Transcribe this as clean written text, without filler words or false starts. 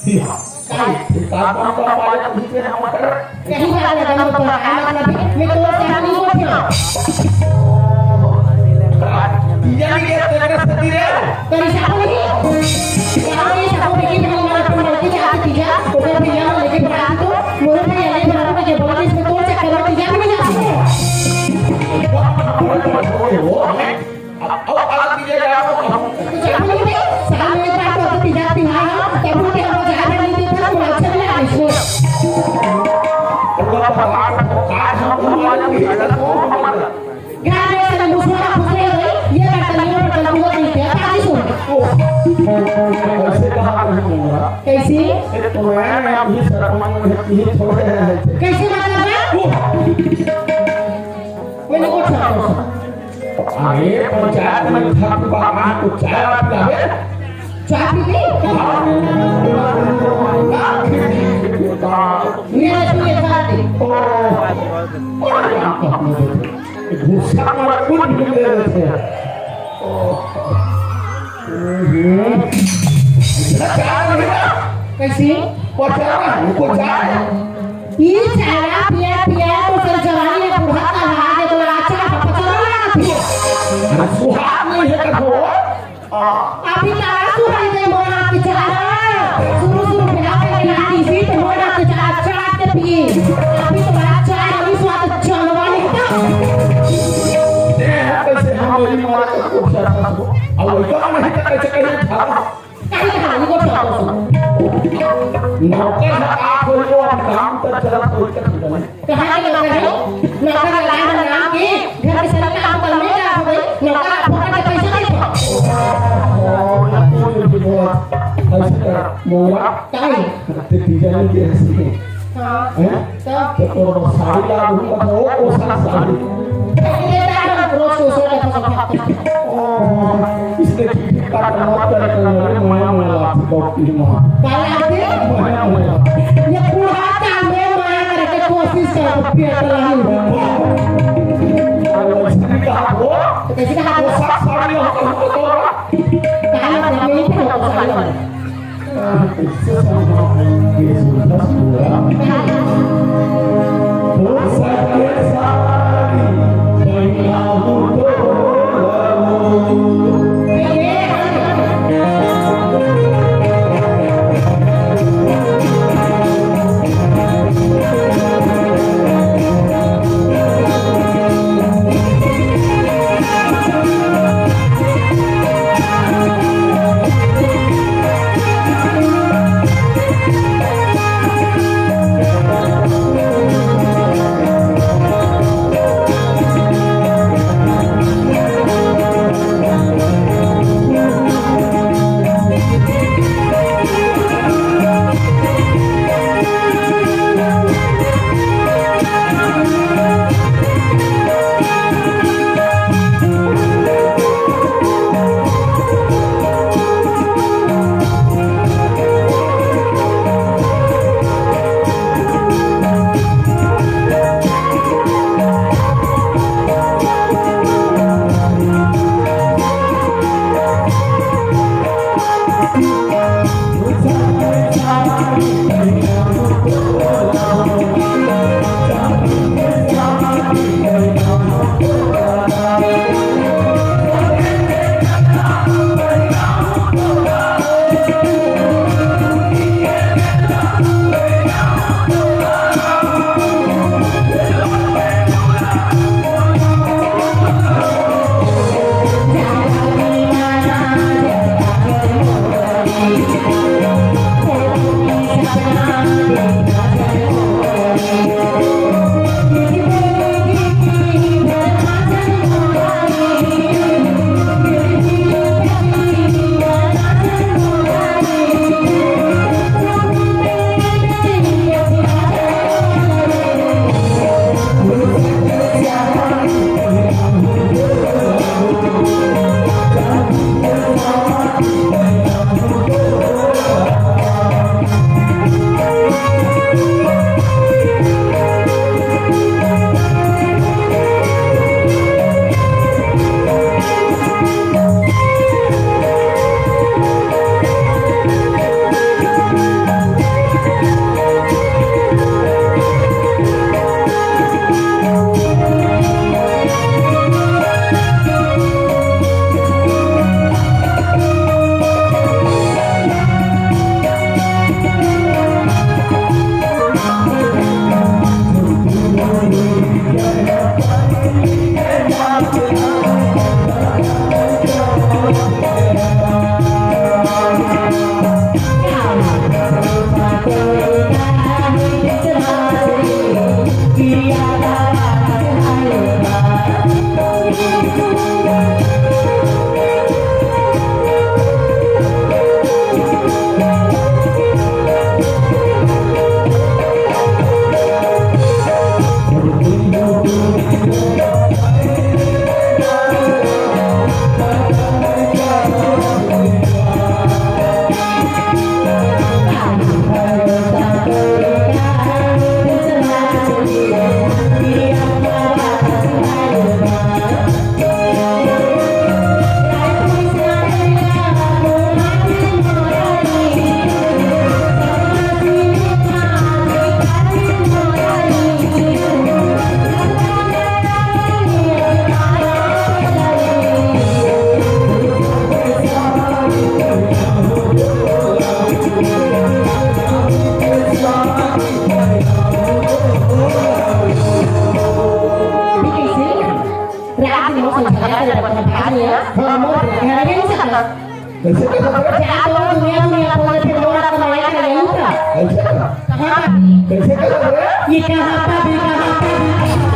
कहीं जा रहा है तो मतलब मैं तो क्या नहीं बोलता Iya ni kita nak sendiri. dari siapa lagi yang ini siapa bikin dengan penalti yang ketiga udah bilang lagi beratu mulai yang lain beratu aja bola itu betul cek kalau tiga mana Awak tidak ada apa. siapa lagi sekarang yang beratu atau tidak tinggal tapi dia mau jalan itu kan mulai sebenarnya itu Gak ada yang musuh ये बर्तनियों पर कलम हुआ नहीं क्या काजी सुन कैसी तो मैं अभी शर्मन ये छोड़े हैं कैसी मतलब है मैंने कुछ आगे पंचायत में था बाबा को चाय पिलावे चाय पीती मेरा तुम्हें साथी गुस्सा में कुछ नहीं दे रहे थे कैसी ये चारा पिया पिया तो फिर जवानी में बुढ़ा का हाथ तो अच्छा पचड़ा लगा थी सुहाग नहीं है कहो अभी तारा सुहाग नहीं मोना की चारा शुरू बिना के नानी सी तो मोना की चारा चढ़ा के पिए अभी तो बड़ा चाय अभी स्वाद चलवा निकला कैसे हमारी मां को शराब को अब तो हम नहीं कैसे कहीं था कहीं कहानी को नौकर आप को काम तो चला कोई का नहीं कहां के नौकर है नौकर लगाए हैं नाम के घर के सारा काम करने का हो गई नौकर फोटा के पैसे नहीं मोरा काई ते डिजाइन के हंसी हां तो साड़ी ला दूंगा तो वो साड़ी ये तारा रोज सोचो का इसने का मत कर माया माया डॉक्टर मां काला ये पूरा काम में माया करके कोशिश कर पेट लानी तो कैसे कहा वो सब साड़ी हो तो काला नहीं तो सारी इससे ये सुंदर पूरा वो सके सारी मैया हो जातो दुनिया दुनिया बोलते थे मोड़ा कमाया कर लेऊं का ऐसा का? कहां कैसे कर रहे? ये कहां पे भी